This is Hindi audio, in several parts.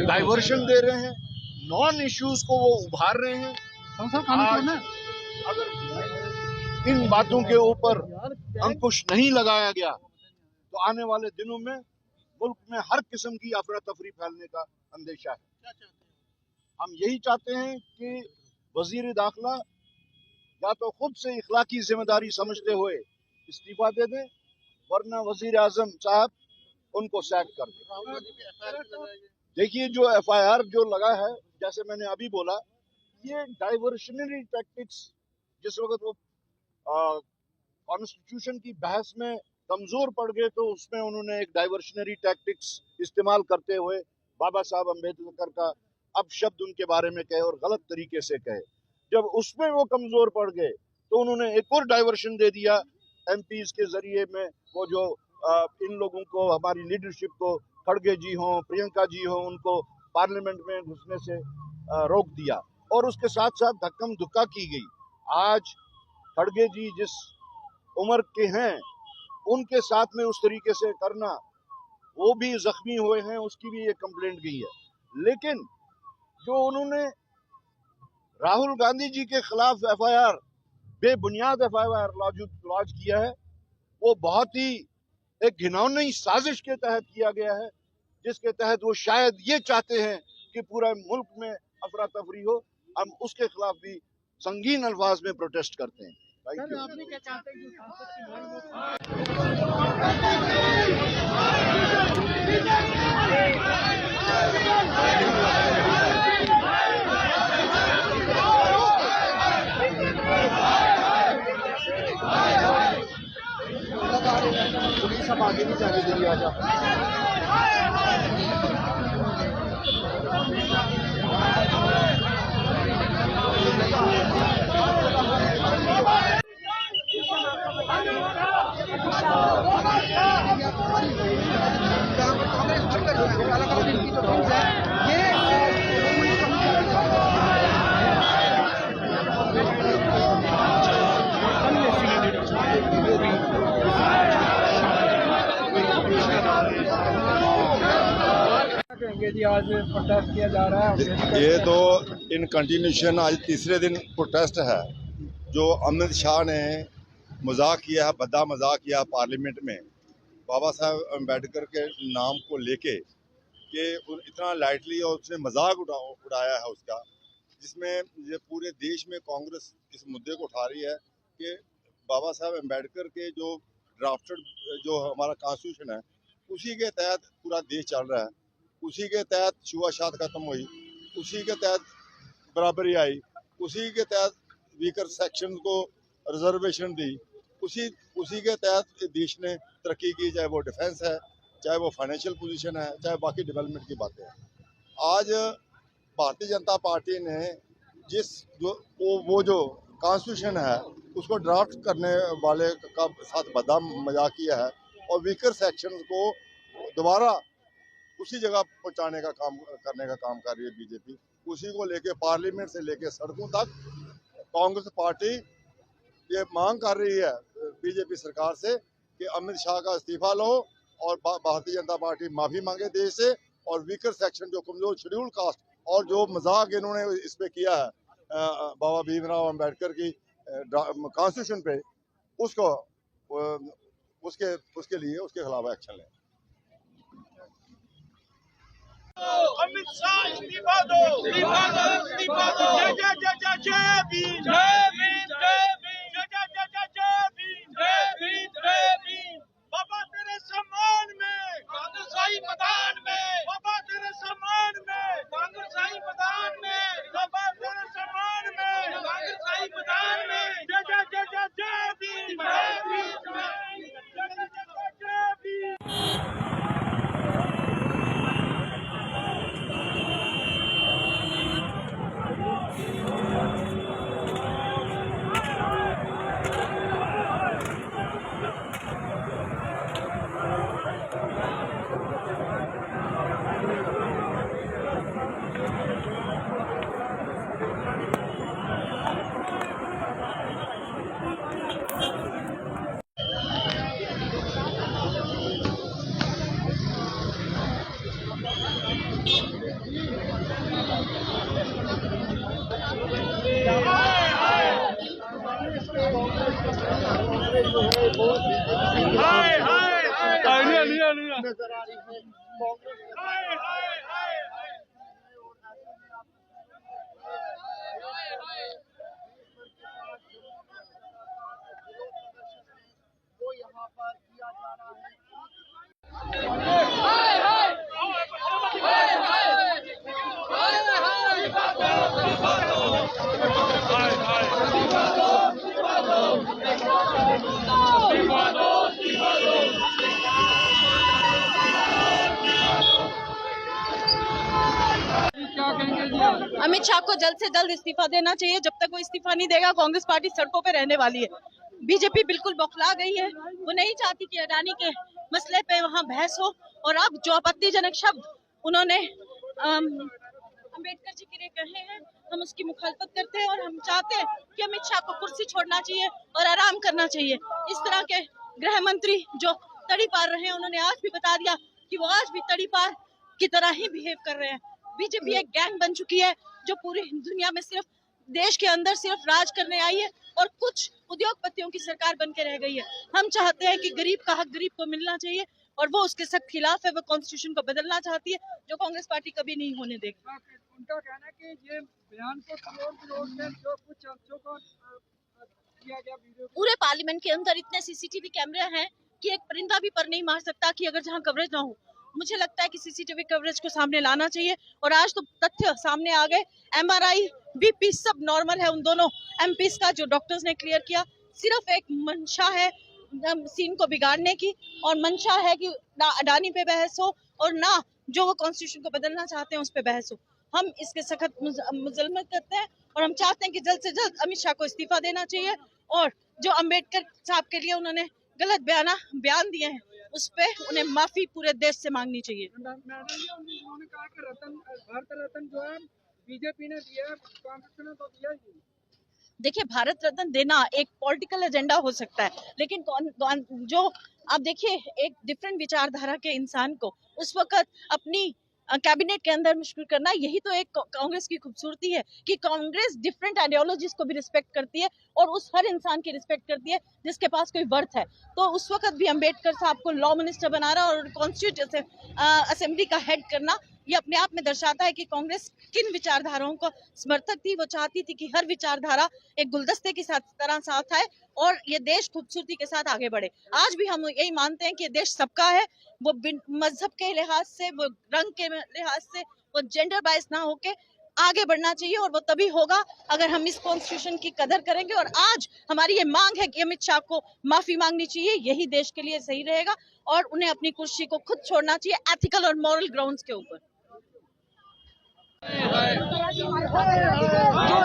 डाइवर्शन दे रहे हैं, नॉन इश्यूज को वो उभार रहे हैं। आज अगर इन बातों के ऊपर अंकुश नहीं लगाया गया तो आने वाले दिनों में मुल्क में हर किस्म की अफरा तफरी फैलने का अंदेशा है। हम यही चाहते हैं कि वजीर दाखिला या तो खुद से इखलाकी जिम्मेदारी समझते हुए इस्तीफा दे दें, वरना वजीर आजम साहब उनको सैक कर दें। देखिए, जो FIR जो लगा है, जैसे मैंने अभी बोला, ये डाइवर्शनरी टैक्टिक्स, जिस वक्त वो कॉन्स्टिट्यूशन की बहस में कमजोर पड़ गए तो उसमें उन्होंने एक डाइवर्शनरी टैक्टिक्स इस्तेमाल करते हुए बाबा साहब अम्बेडकर का अपशब्द उनके बारे में कहे और गलत तरीके से कहे। जब उसमें वो कमजोर पड़ गए तो उन्होंने एक और डाइवर्शन दे दिया MPs के जरिए में, वो जो इन लोगों को, हमारी लीडरशिप को, खड़गे जी हों, प्रियंका जी हों, उनको पार्लियामेंट में घुसने से रोक दिया और उसके साथ साथ धक्कम धुक्का की गई। आज खड़गे जी जिस उम्र के हैं उनके साथ में उस तरीके से करना, वो भी जख्मी हुए हैं, उसकी भी एक कंप्लेंट गई है। लेकिन जो उन्होंने राहुल गांधी जी के खिलाफ FIR, बेबुनियाद FIR लॉन्च किया है, वो बहुत ही एक घिनौनी साजिश के तहत किया गया है, जिसके तहत वो शायद ये चाहते हैं कि पूरा मुल्क में अफरा तफरी हो। हम उसके खिलाफ भी संगीन अल्फाज में प्रोटेस्ट करते हैं। सर, आपने क्या चाहते हैं कि सांसद की पुलिस अब आगे नहीं जाने देगी। आज जी आज प्रोटेस्ट किया जा रहा है। ये तो इन कंटिन्यूशन आज तीसरे दिन प्रोटेस्ट है। जो अमित शाह ने मजाक किया है, भद्दा मजाक किया है पार्लियामेंट में बाबा साहब अम्बेडकर के नाम को लेके, कि इतना लाइटली और उसने मजाक उड़ाया है उसका, जिसमें ये पूरे देश में कांग्रेस इस मुद्दे को उठा रही है कि बाबा साहब अम्बेडकर के जो ड्राफ्टेड जो हमारा कॉन्स्टिट्यूशन है उसी के तहत पूरा देश चल रहा है, उसी के तहत छुआछूत खत्म हुई, उसी के तहत बराबरी आई, उसी के तहत वीकर सेक्शन को रिजर्वेशन दी, उसी के तहत देश ने तरक्की की, चाहे वो डिफेंस है, चाहे वो फाइनेंशियल पोजीशन है, चाहे बाकी डेवलपमेंट की बातें हैं। आज भारतीय जनता पार्टी ने वो जो कॉन्स्टिट्यूशन है उसको ड्राफ्ट करने वाले का साथ भद्दा मजाक किया है और वीकर सेक्शन को दोबारा उसी जगह पहुंचाने का काम करने का काम कर रही है बीजेपी। उसी को लेके पार्लियामेंट से लेके सड़कों तक कांग्रेस पार्टी ये मांग कर रही है बीजेपी सरकार से कि अमित शाह का इस्तीफा लो और भारतीय जनता पार्टी माफी मांगे देश से, और वीकर सेक्शन जो कमजोर शेड्यूल कास्ट और जो मजाक इन्होंने इस पे किया है बाबा भीमराव अम्बेडकर की कॉन्स्टिट्यूशन पे, उसको उसके लिए उसके खिलाफ एक्शन लें। अमित शाह इस्तीफा दो, इस्तीफा दो, इस्तीफा दो। जय जय जय जय जय भीम, जय भीम, जय भीम, जय जय जय जय जय भीम, जय भीम, जय भीम। बाबा तेरे सम्मान में, कांग्रेसाई मैदान में, बाबा तेरे सम्मान में, कांग्रेसाई मैदान में, बाबा तेरे सम्मान में, कांग्रेसाई मैदान में। जय जय जय जय जय भीम, जय भीम, जय जय जय जय भीम। हाय हाय हाय नजर आ रही है कांग्रेस हाय हाय हाय वो यहाँ पर किया जा रहा है। क्या कहेंगे जी आप? अमित शाह को जल्द से जल्द इस्तीफा देना चाहिए। जब तक वो इस्तीफा नहीं देगा कांग्रेस पार्टी सड़कों पे रहने वाली है। बीजेपी बिल्कुल बौखला गई है। वो नहीं चाहती कि अडानी के मसले पे वहाँ बहस हो। और अब जो आपत्तिजनक शब्द उन्होंने अम्बेडकर जी के लिए कहे हैं, हम उसकी मुखालफत करते हैं और हम चाहते हैं कि अमित शाह को कुर्सी छोड़ना चाहिए और आराम करना चाहिए। इस तरह के गृह मंत्री जो तड़ी पार रहे हैं, उन्होंने आज भी बता दिया कि वो आज भी तड़ी पार की तरह ही बिहेव कर रहे हैं। बीजेपी एक गैंग बन चुकी है जो पूरी दुनिया में सिर्फ देश के अंदर सिर्फ राज करने आई है और कुछ उद्योगपतियों की सरकार बन के रह गई है। हम चाहते हैं कि गरीब का हक गरीब को मिलना चाहिए और वो उसके सख्त खिलाफ है। वो कॉन्स्टिट्यूशन को बदलना चाहती है, जो कांग्रेस पार्टी कभी नहीं होने देगी। उनका कहना है कि ये बयान को तोड़ विरोध में जो कुछ चर्चों को किया गया वीडियो पूरे पार्लियामेंट के अंदर इतने सीसीटीवी कैमरे हैं कि एक परिंदा भी पर नहीं मार सकता कि अगर जहां कवरेज ना हो। मुझे लगता है कि सीसीटीवी कवरेज को सामने लाना चाहिए और आज तो तथ्य सामने आ गए। एमआरआई बीपी सब नॉर्मल है उन दोनों एमपीज का, जो डॉक्टर्स ने क्लियर किया। सिर्फ एक मंशा है सीन को बिगाड़ने की और मंशा है कि ना अडानी पे बहस हो और ना जो वो कॉन्स्टिट्यूशन को बदलना चाहते हैं उस पर बहस हो। हम इसके सख्त मुजम्मत करते हैं और हम चाहते हैं कि जल्द से जल्द अमित शाह को इस्तीफा देना चाहिए और जो अम्बेडकर साहब के लिए उन्होंने गलत बयान दिए हैं उस पे उन्हें माफी पूरे देश से मांगनी चाहिए। मैडम जी उन्होंने कहा कि भारत रत्न जो है बीजेपी ने दिया है, कांग्रेस ने तो दिया ही नहीं। देखिए, भारत रत्न देना एक पॉलिटिकल एजेंडा हो सकता है, लेकिन जो आप देखिए एक डिफरेंट विचारधारा के इंसान को उस वक्त अपनी कैबिनेट के अंदर मुश्किल करना, यही तो एक कांग्रेस की खूबसूरती है कि कांग्रेस डिफरेंट आइडियोलॉजीज को भी रिस्पेक्ट करती है और उस हर इंसान की रिस्पेक्ट करती है जिसके पास कोई वर्थ है। तो उस वक्त भी अम्बेडकर साहब को लॉ मिनिस्टर बना रहा और कॉन्स्टिट्यूशन असेंबली का हेड करना, ये अपने आप में दर्शाता है कि कांग्रेस किन विचारधाराओं को समर्थक थी। वो चाहती थी कि हर विचारधारा एक गुलदस्ते की तरह साथ आए और ये देश खूबसूरती के साथ आगे बढ़े। आज भी हम यही मानते हैं कि ये देश सबका है। वो मजहब के लिहाज से, वो रंग के लिहाज से, वो जेंडर बायस ना होके आगे बढ़ना चाहिए और वो तभी होगा अगर हम इस कॉन्स्टिट्यूशन की कदर करेंगे। और आज हमारी ये मांग है कि अमित शाह को माफी मांगनी चाहिए, यही देश के लिए सही रहेगा और उन्हें अपनी कुर्सी को खुद छोड़ना चाहिए एथिकल और मॉरल ग्राउंड्स के ऊपर। जो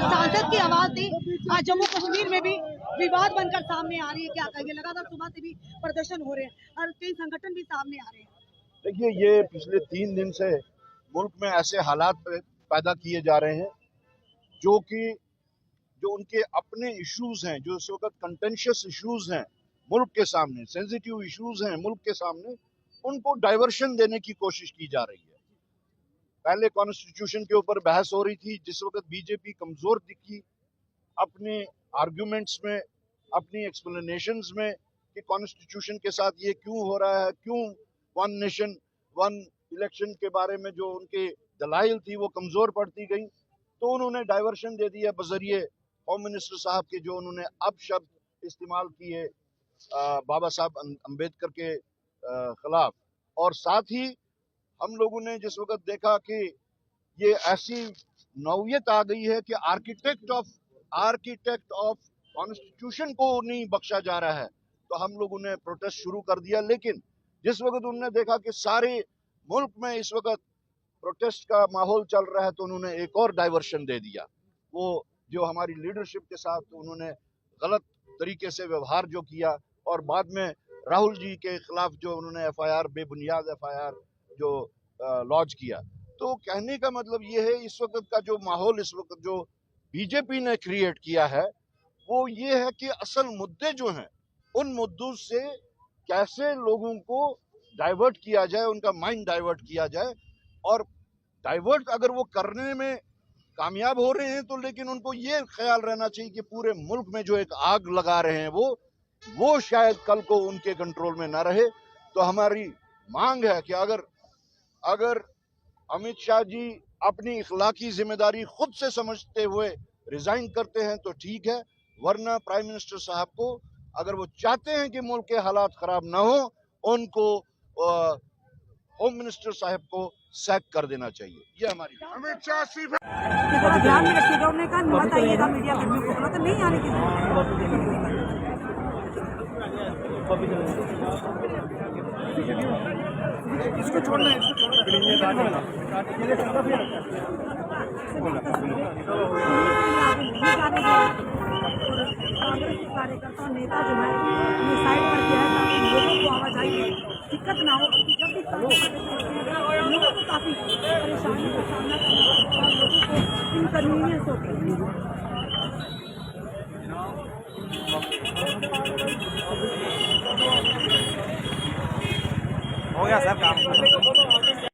सांसद की आवाज थी आज जम्मू कश्मीर में भी विवाद बनकर सामने आ रही है। क्या कहेंगे? लगातार सुबह से भी प्रदर्शन हो रहे हैं और कई संगठन भी सामने आ रहे हैं। देखिए, ये पिछले 3 दिन से मुल्क में ऐसे हालात पैदा किए जा रहे हैं जो उनके अपने इश्यूज हैं, जो इस वक्त कंटेंशियस इश्यूज हैं मुल्क के सामने, सेंसिटिव इश्यूज हैं मुल्क के सामने, उनको डाइवर्शन देने की कोशिश की जा रही है। पहले कॉन्स्टिट्यूशन के ऊपर बहस हो रही थी, जिस वक्त बीजेपी कमजोर दिखी अपने आर्ग्यूमेंट्स में, अपनी एक्सप्लेनेशंस में कि कॉन्स्टिट्यूशन के साथ ये क्यों हो रहा है, क्यों वन नेशन वन इलेक्शन के बारे में जो उनके दलाइल थी वो कमजोर पड़ती गई, तो उन्होंने डाइवर्शन दे दिया बजरिए होम मिनिस्टर साहब के, जो उन्होंने अब शब्द इस्तेमाल किए बाबा साहब अम्बेडकर के खिलाफ। और साथ ही हम लोगों ने जिस वक्त देखा कि ये ऐसी नौयत आ गई है कि आर्किटेक्ट ऑफ कॉन्स्टिट्यूशन को नहीं बख्शा जा रहा है, तो हम लोगों ने प्रोटेस्ट शुरू कर दिया। लेकिन जिस वक्त उन्होंने देखा कि सारे मुल्क में इस वक्त प्रोटेस्ट का माहौल चल रहा है, तो उन्होंने एक और डाइवर्शन दे दिया। वो जो हमारी लीडरशिप के साथ उन्होंने गलत तरीके से व्यवहार जो किया और बाद में राहुल जी के खिलाफ जो उन्होंने एफआईआर, बेबुनियाद एफआईआर जो लॉन्च किया। तो कहने का मतलब ये है, इस वक्त का जो माहौल इस वक्त जो बीजेपी ने क्रिएट किया है वो ये है कि असल मुद्दे जो हैं उन मुद्दों से कैसे लोगों को डाइवर्ट किया जाए, उनका माइंड डाइवर्ट किया जाए। और डाइवर्ट अगर वो करने में कामयाब हो रहे हैं तो लेकिन उनको ये ख्याल रहना चाहिए कि पूरे मुल्क में जो एक आग लगा रहे हैं वो शायद कल को उनके कंट्रोल में ना रहे। तो हमारी मांग है कि अगर अमित शाह जी अपनी इखलाकी जिम्मेदारी खुद से समझते हुए रिजाइन करते हैं तो ठीक है, वरना प्राइम मिनिस्टर साहब को अगर वो चाहते हैं कि मुल्क के हालात खराब ना हो, उनको होम मिनिस्टर साहब को सैक कर देना चाहिए। ये हमारी कि थोड़ा ध्यान में रखिएगा। उन्होंने कहा मत आइएगा, मीडिया कर्मियों को बोला तो नहीं आने की। इसको छोड़ना है, कार्यकर्ता नेता जो है ये साइड पर किया है ताकि लोगों को आवाजाही में दिक्कत ना हो। जब भी लोगों को काफी परेशानी का सामना करना पड़ता है, लोगों को इनकन्वीनियंस होती है। हो गया सर काम।